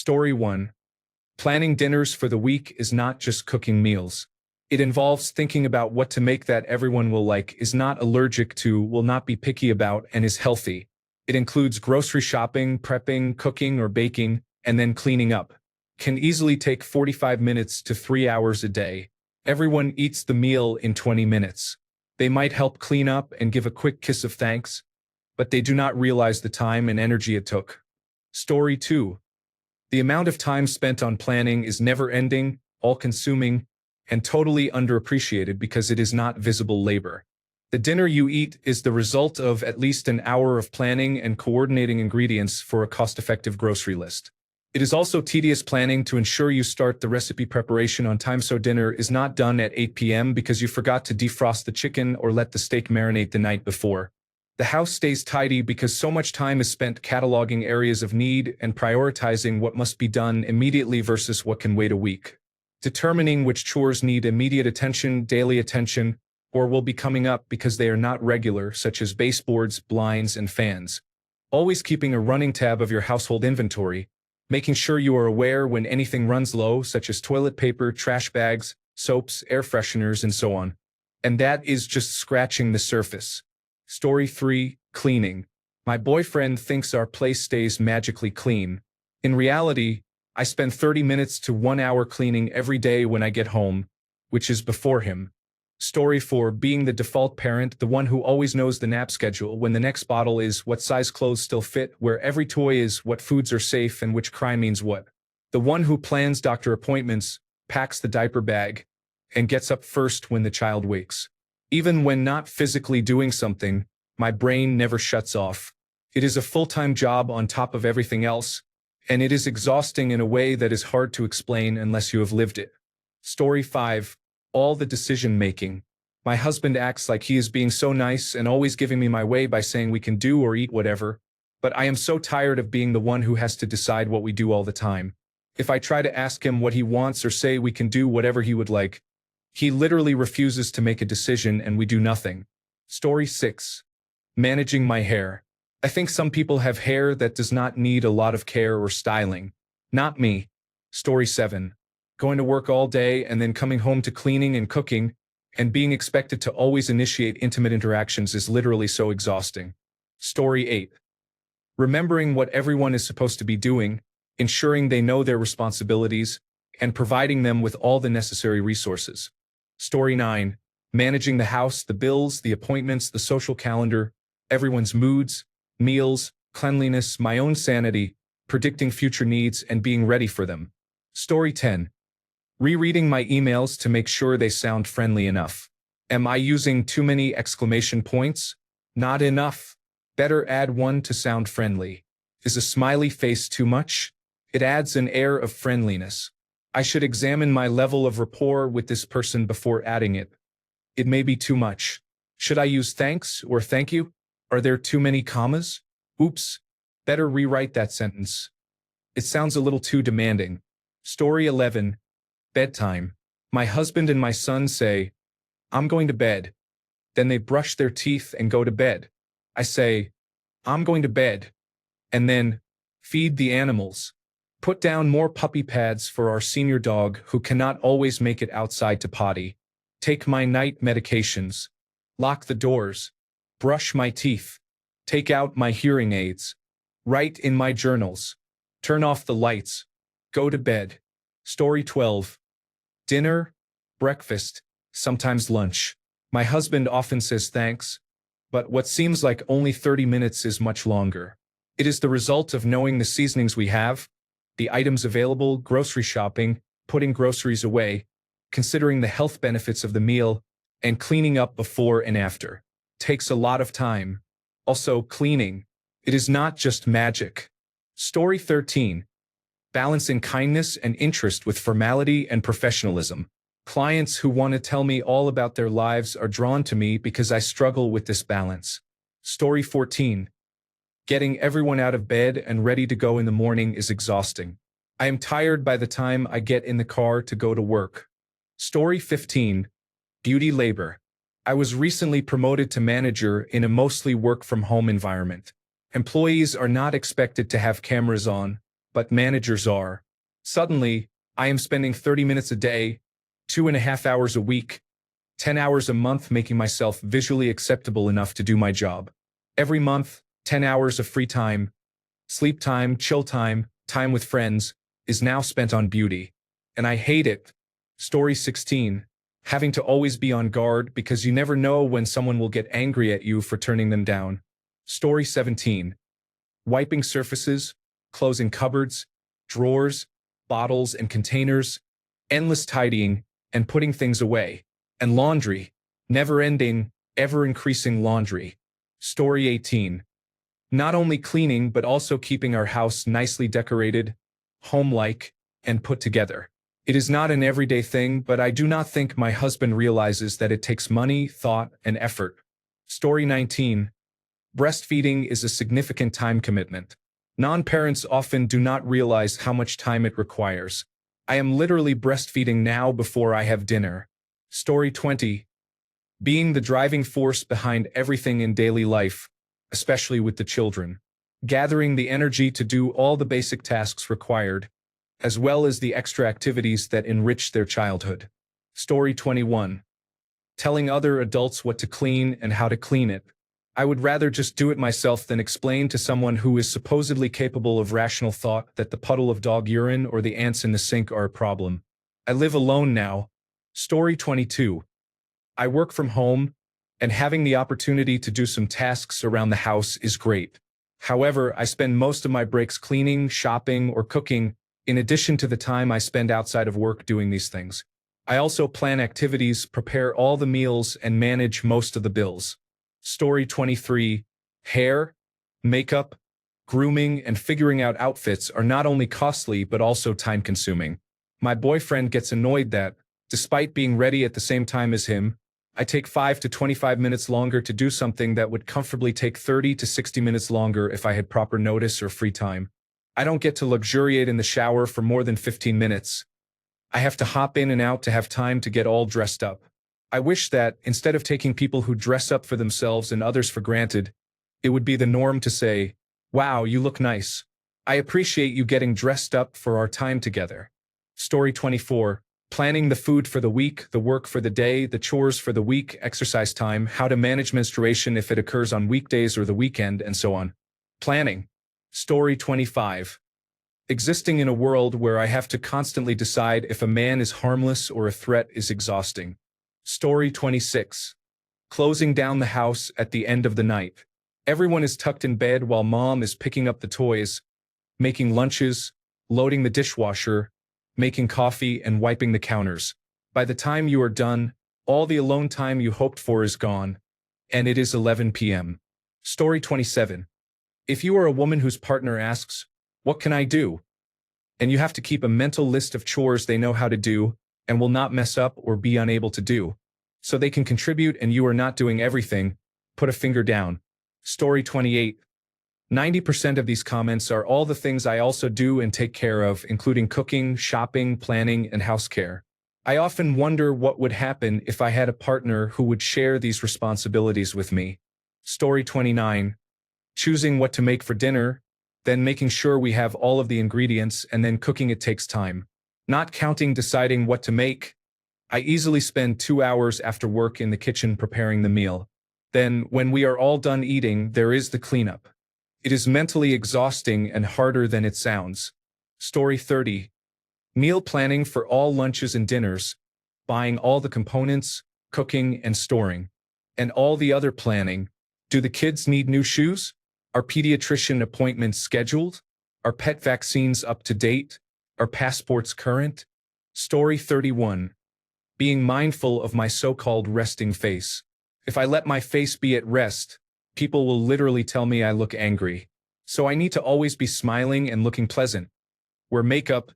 Story 1. Planning dinners for the week is not just cooking meals. It involves thinking about what to make that everyone will like, is not allergic to, will not be picky about, and is healthy. It includes grocery shopping, prepping, cooking or baking, and then cleaning up. Can easily take 45 minutes to 3 hours a day. Everyone eats the meal in 20 minutes. They might help clean up and give a quick kiss of thanks, but they do not realize the time and energy it took. Story 2. The amount of time spent on planning is never-ending, all-consuming, and totally underappreciated because it is not visible labor. The dinner you eat is the result of at least an hour of planning and coordinating ingredients for a cost-effective grocery list. It is also tedious planning to ensure you start the recipe preparation on time so dinner is not done at 8 p.m. because you forgot to defrost the chicken or let the steak marinate the night before. The house stays tidy because so much time is spent cataloging areas of need and prioritizing what must be done immediately versus what can wait a week. Determining which chores need immediate attention, daily attention, or will be coming up because they are not regular, such as baseboards, blinds, and fans. Always keeping a running tab of your household inventory, making sure you are aware when anything runs low, such as toilet paper, trash bags, soaps, air fresheners, and so on. And that is just scratching the surface. Story 3. Cleaning. My boyfriend thinks our place stays magically clean. In reality, I spend 30 minutes to 1 hour cleaning every day when I get home, which is before him. Story 4. Being the default parent, the one who always knows the nap schedule, when the next bottle is what size clothes still fit, where every toy is what foods are safe and which crime means what. The one who plans doctor appointments, packs the diaper bag, and gets up first when the child wakes. Even when not physically doing something, my brain never shuts off. It is a full-time job on top of everything else, and it is exhausting in a way that is hard to explain unless you have lived it. Story 5. All the decision-making. My husband acts like he is being so nice and always giving me my way by saying we can do or eat whatever, but I am so tired of being the one who has to decide what we do all the time. If I try to ask him what he wants or say we can do whatever he would like, he literally refuses to make a decision and we do nothing. Story 6. Managing my hair. I think some people have hair that does not need a lot of care or styling. Not me. Story 7. Going to work all day and then coming home to cleaning and cooking, and being expected to always initiate intimate interactions is literally so exhausting. Story 8. Remembering what everyone is supposed to be doing, ensuring they know their responsibilities, and providing them with all the necessary resources. Story 9. Managing the house, the bills, the appointments, the social calendar, everyone's moods, meals, cleanliness, my own sanity, predicting future needs, and being ready for them. Story 10. Rereading my emails to make sure they sound friendly enough. Am I using too many exclamation points? Not enough. Better add one to sound friendly. Is a smiley face too much? It adds an air of friendliness. I should examine my level of rapport with this person before adding it. It may be too much. Should I use thanks or thank you? Are there too many commas? Oops. Better rewrite that sentence. It sounds a little too demanding. Story 11. Bedtime. My husband and my son say, "I'm going to bed." Then they brush their teeth and go to bed. I say, "I'm going to bed." And then, feed the animals. Put down more puppy pads for our senior dog who cannot always make it outside to potty. Take my night medications. Lock the doors. Brush my teeth. Take out my hearing aids. Write in my journals. Turn off the lights. Go to bed. Story 12. Dinner, breakfast, sometimes lunch. My husband often says thanks, but what seems like only 30 minutes is much longer. It is the result of knowing the seasonings we have, the items available, grocery shopping, putting groceries away, considering the health benefits of the meal, and cleaning up before and after. Takes a lot of time. Also, cleaning. It is not just magic. Story 13. Balancing kindness and interest with formality and professionalism. Clients who want to tell me all about their lives are drawn to me because I struggle with this balance. Story 14. Getting everyone out of bed and ready to go in the morning is exhausting. I am tired by the time I get in the car to go to work. Story 15. Beauty labor. I was recently promoted to manager in a mostly work-from-home environment. Employees are not expected to have cameras on, but managers are. Suddenly, I am spending 30 minutes a day, 2.5 hours a week, 10 hours a month making myself visually acceptable enough to do my job. Every month, 10 hours of free time, sleep time, chill time, time with friends, is now spent on beauty. And I hate it. Story 16. Having to always be on guard because you never know when someone will get angry at you for turning them down. Story 17. Wiping surfaces, closing cupboards, drawers, bottles and containers, endless tidying, and putting things away. And laundry, never-ending, ever-increasing laundry. Story 18. Not only cleaning but also keeping our house nicely decorated, home-like, and put together. It is not an everyday thing, but I do not think my husband realizes that it takes money, thought, and effort. Story 19. Breastfeeding is a significant time commitment. Non-parents often do not realize how much time it requires. I am literally breastfeeding now before I have dinner. Story 20. Being the driving force behind everything in daily life, especially with the children. Gathering the energy to do all the basic tasks required, as well as the extra activities that enrich their childhood. Story 21. Telling other adults what to clean and how to clean it. I would rather just do it myself than explain to someone who is supposedly capable of rational thought that the puddle of dog urine or the ants in the sink are a problem. I live alone now. Story 22. I work from home, and having the opportunity to do some tasks around the house is great. However, I spend most of my breaks cleaning, shopping, or cooking, in addition to the time I spend outside of work doing these things. I also plan activities, prepare all the meals, and manage most of the bills. Story 23. Hair, makeup, grooming, and figuring out outfits are not only costly but also time-consuming. My boyfriend gets annoyed that, despite being ready at the same time as him, I take 5 to 25 minutes longer to do something that would comfortably take 30 to 60 minutes longer if I had proper notice or free time. I don't get to luxuriate in the shower for more than 15 minutes. I have to hop in and out to have time to get all dressed up. I wish that, instead of taking people who dress up for themselves and others for granted, it would be the norm to say, "Wow, you look nice. I appreciate you getting dressed up for our time together." Story 24. Planning the food for the week, the work for the day, the chores for the week, exercise time, how to manage menstruation if it occurs on weekdays or the weekend, and so on. Planning. Story 25. Existing in a world where I have to constantly decide if a man is harmless or a threat is exhausting. Story 26. Closing down the house at the end of the night. Everyone is tucked in bed while mom is picking up the toys, making lunches, loading the dishwasher, making coffee, and wiping the counters. By the time you are done, all the alone time you hoped for is gone, and it is 11 p.m. Story 27. If you are a woman whose partner asks, "What can I do?" and you have to keep a mental list of chores they know how to do and will not mess up or be unable to do, so they can contribute and you are not doing everything, put a finger down. Story 28. 90% of these comments are all the things I also do and take care of, including cooking, shopping, planning, and house care. I often wonder what would happen if I had a partner who would share these responsibilities with me. Story 29. Choosing what to make for dinner, then making sure we have all of the ingredients, and then cooking it takes time. Not counting deciding what to make, I easily spend 2 hours after work in the kitchen preparing the meal. Then, when we are all done eating, there is the cleanup. It is mentally exhausting and harder than it sounds. Story 30. Meal planning for all lunches and dinners, buying all the components, cooking and storing, and all the other planning. Do the kids need new shoes? Are pediatrician appointments scheduled? Are pet vaccines up to date? Are passports current? Story 31. Being mindful of my so-called resting face. If I let my face be at rest, people will literally tell me I look angry. So I need to always be smiling and looking pleasant. Wear makeup,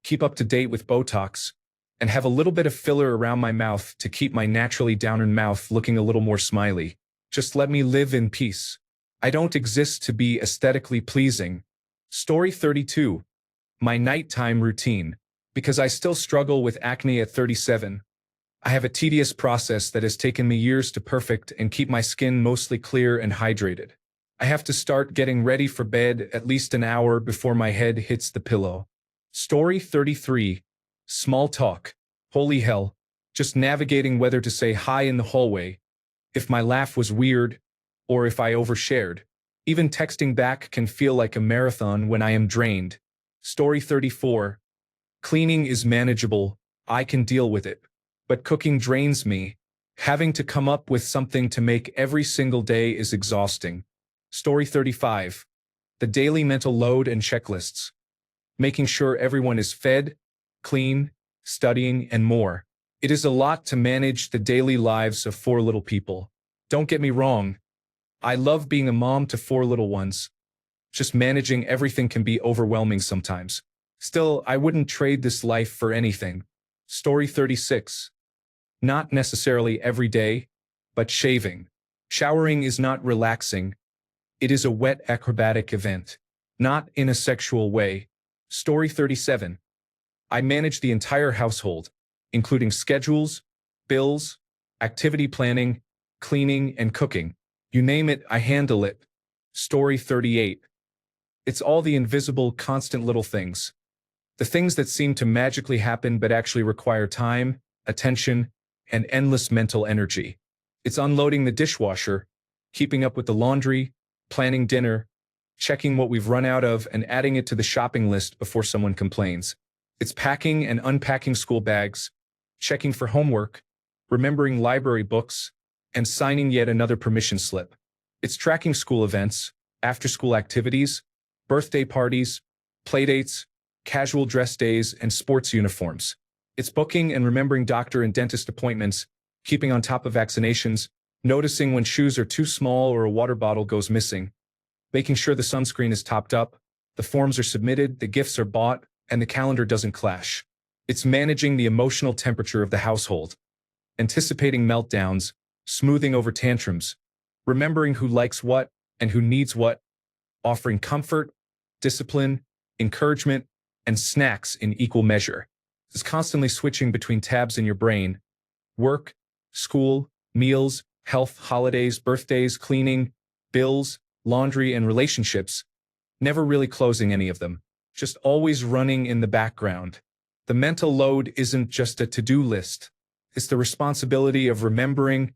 keep up to date with Botox, and have a little bit of filler around my mouth to keep my naturally downer mouth looking a little more smiley. Just let me live in peace. I don't exist to be aesthetically pleasing. Story 32. My nighttime routine. Because I still struggle with acne at 37, I have a tedious process that has taken me years to perfect and keep my skin mostly clear and hydrated. I have to start getting ready for bed at least an hour before my head hits the pillow. Story 33. Small talk. Holy hell. Just navigating whether to say hi in the hallway, if my laugh was weird, or if I overshared. Even texting back can feel like a marathon when I am drained. Story 34. Cleaning is manageable, I can deal with it. But cooking drains me. Having to come up with something to make every single day is exhausting. Story 35. The daily mental load and checklists. Making sure everyone is fed, clean, studying, and more. It is a lot to manage the daily lives of 4 little people. Don't get me wrong. I love being a mom to 4 little ones. Just managing everything can be overwhelming sometimes. Still, I wouldn't trade this life for anything. Story 36. Not necessarily every day, but shaving. Showering is not relaxing. It is a wet acrobatic event. Not in a sexual way. Story 37. I manage the entire household, including schedules, bills, activity planning, cleaning, and cooking. You name it, I handle it. Story 38. It's all the invisible, constant little things. The things that seem to magically happen but actually require time, attention, and endless mental energy. It's unloading the dishwasher, keeping up with the laundry, planning dinner, checking what we've run out of and adding it to the shopping list before someone complains. It's packing and unpacking school bags, checking for homework, remembering library books, and signing yet another permission slip. It's tracking school events, after-school activities, birthday parties, playdates, casual dress days, and sports uniforms. It's booking and remembering doctor and dentist appointments, keeping on top of vaccinations, noticing when shoes are too small or a water bottle goes missing, making sure the sunscreen is topped up, the forms are submitted, the gifts are bought, and the calendar doesn't clash. It's managing the emotional temperature of the household, anticipating meltdowns, smoothing over tantrums, remembering who likes what and who needs what, offering comfort, discipline, encouragement, and snacks in equal measure. It's constantly switching between tabs in your brain: work, school, meals, health, holidays, birthdays, cleaning, bills, laundry, and relationships, never really closing any of them, just always running in the background. The mental load isn't just a to-do list. It's the responsibility of remembering,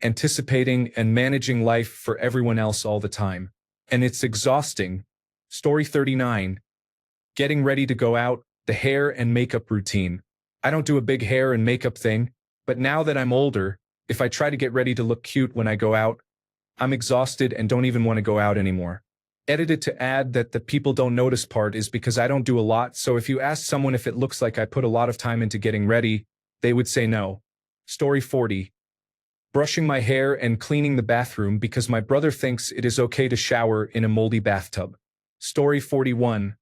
anticipating, and managing life for everyone else all the time. And it's exhausting. Story 39. Getting ready to go out, the hair and makeup routine. I don't do a big hair and makeup thing, but now that I'm older, if I try to get ready to look cute when I go out, I'm exhausted and don't even want to go out anymore. Edited to add that the people don't notice part is because I don't do a lot, so if you ask someone if it looks like I put a lot of time into getting ready, they would say no. Story 40. Brushing my hair and cleaning the bathroom because my brother thinks it is okay to shower in a moldy bathtub. Story 41.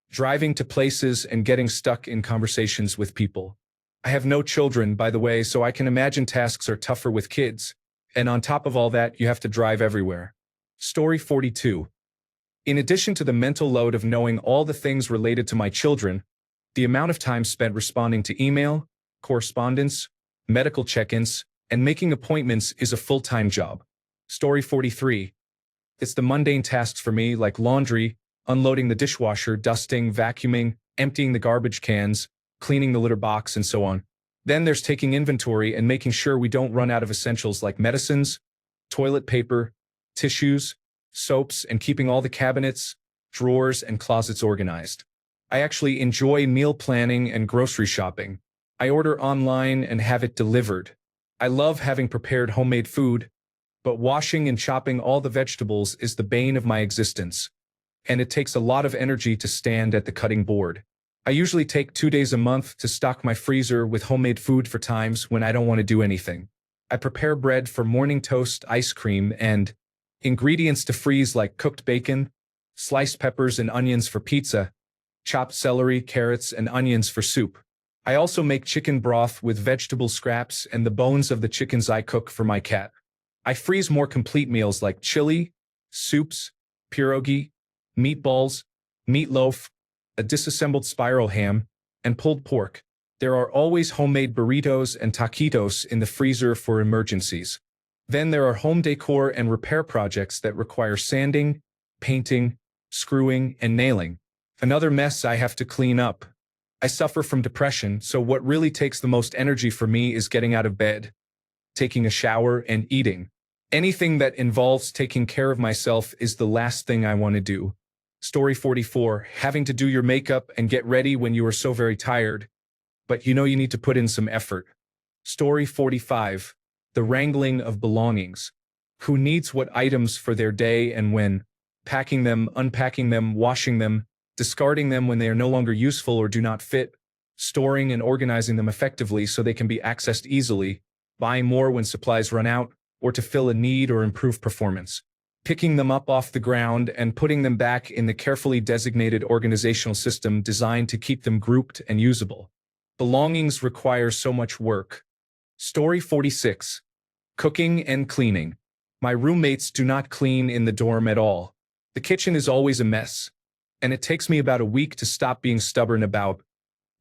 Driving to places and getting stuck in conversations with people. I have no children, by the way, so I can imagine tasks are tougher with kids. And on top of all that, you have to drive everywhere. Story 42. In addition to the mental load of knowing all the things related to my children, the amount of time spent responding to email, correspondence, medical check-ins, and making appointments is a full-time job. Story 43. It's the mundane tasks for me, like laundry, unloading the dishwasher, dusting, vacuuming, emptying the garbage cans, cleaning the litter box, and so on. Then there's taking inventory and making sure we don't run out of essentials like medicines, toilet paper, tissues, soaps, and keeping all the cabinets, drawers, and closets organized. I actually enjoy meal planning and grocery shopping. I order online and have it delivered. I love having prepared homemade food, but washing and chopping all the vegetables is the bane of my existence, and it takes a lot of energy to stand at the cutting board. I usually take 2 days a month to stock my freezer with homemade food for times when I don't want to do anything. I prepare bread for morning toast, ice cream, and ingredients to freeze like cooked bacon, sliced peppers and onions for pizza, chopped celery, carrots, and onions for soup. I also make chicken broth with vegetable scraps and the bones of the chickens I cook for my cat. I freeze more complete meals like chili, soups, pierogi, meatballs, meatloaf, a disassembled spiral ham, and pulled pork. There are always homemade burritos and taquitos in the freezer for emergencies. Then there are home decor and repair projects that require sanding, painting, screwing, and nailing. Another mess I have to clean up. I suffer from depression, so what really takes the most energy for me is getting out of bed, taking a shower, and eating. Anything that involves taking care of myself is the last thing I want to do. Story 44, having to do your makeup and get ready when you are so very tired, but you know you need to put in some effort. Story 45, the wrangling of belongings. Who needs what items for their day and when? Packing them, unpacking them, washing them, discarding them when they are no longer useful or do not fit, storing and organizing them effectively so they can be accessed easily, buying more when supplies run out, or to fill a need or improve performance, picking them up off the ground and putting them back in the carefully designated organizational system designed to keep them grouped and usable. Belongings require so much work. Story 46. Cooking and cleaning. My roommates do not clean in the dorm at all. The kitchen is always a mess, and it takes me about a week to stop being stubborn about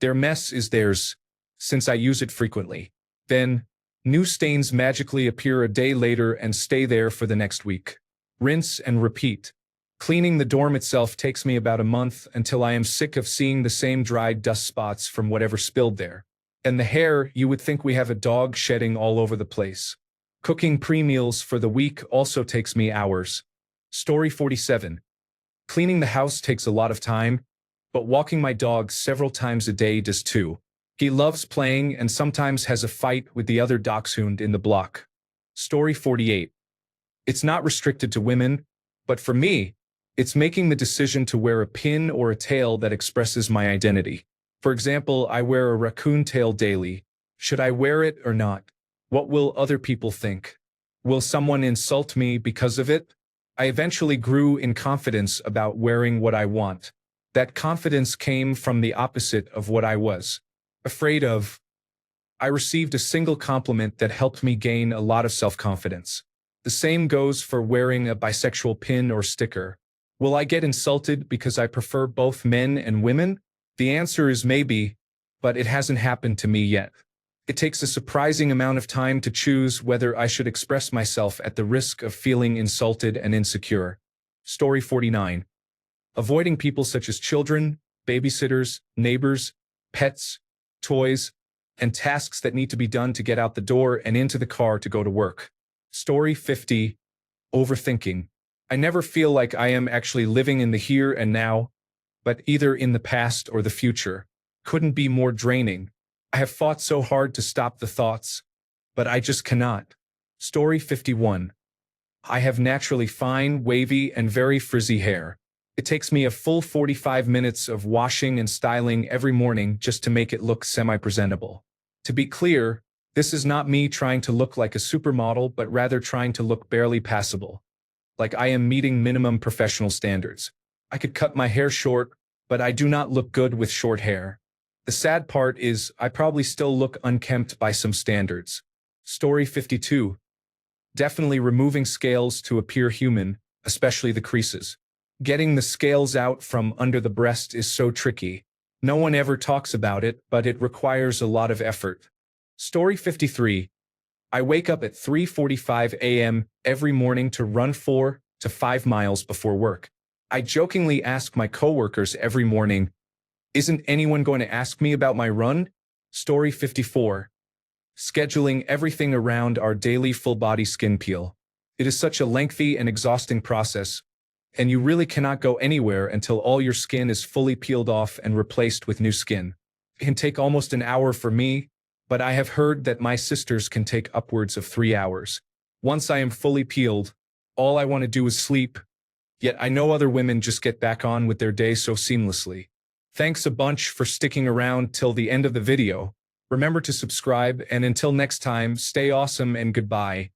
their mess is theirs, since I use it frequently. Then, new stains magically appear a day later and stay there for the next week. Rinse and repeat. Cleaning the dorm itself takes me about a month until I am sick of seeing the same dried dust spots from whatever spilled there. And the hair, you would think we have a dog shedding all over the place. Cooking pre-meals for the week also takes me hours. Story 47. Cleaning the house takes a lot of time, but walking my dog several times a day does too. He loves playing and sometimes has a fight with the other dachshund in the block. Story 48. It's not restricted to women, but for me, it's making the decision to wear a pin or a tail that expresses my identity. For example, I wear a raccoon tail daily. Should I wear it or not? What will other people think? Will someone insult me because of it? I eventually grew in confidence about wearing what I want. That confidence came from the opposite of what I was afraid of. I received a single compliment that helped me gain a lot of self-confidence. The same goes for wearing a bisexual pin or sticker. Will I get insulted because I prefer both men and women? The answer is maybe, but it hasn't happened to me yet. It takes a surprising amount of time to choose whether I should express myself at the risk of feeling insulted and insecure. Story 49. Avoiding people such as children, babysitters, neighbors, pets, toys, and tasks that need to be done to get out the door and into the car to go to work. Story 50. Overthinking. I never feel like I am actually living in the here and now, but either in the past or the future. Couldn't be more draining. I have fought so hard to stop the thoughts, but I just cannot. Story 51. I have naturally fine, wavy, and very frizzy hair. It takes me a full 45 minutes of washing and styling every morning just to make it look semi-presentable. To be clear, this is not me trying to look like a supermodel, but rather trying to look barely passable. Like I am meeting minimum professional standards. I could cut my hair short, but I do not look good with short hair. The sad part is I probably still look unkempt by some standards. Story 52. Definitely removing scales to appear human, especially the creases. Getting the scales out from under the breast is so tricky. No one ever talks about it, but it requires a lot of effort. Story 53. I wake up at 3:45 a.m. every morning to run 4 to 5 miles before work. I jokingly ask my coworkers every morning, "Isn't anyone going to ask me about my run?" Story 54. Scheduling everything around our daily full-body skin peel. It is such a lengthy and exhausting process, and you really cannot go anywhere until all your skin is fully peeled off and replaced with new skin. It can take almost an hour for me, but I have heard that my sisters can take upwards of 3 hours. Once I am fully peeled, all I want to do is sleep, yet I know other women just get back on with their day so seamlessly. Thanks a bunch for sticking around till the end of the video. Remember to subscribe, and until next time, stay awesome and goodbye.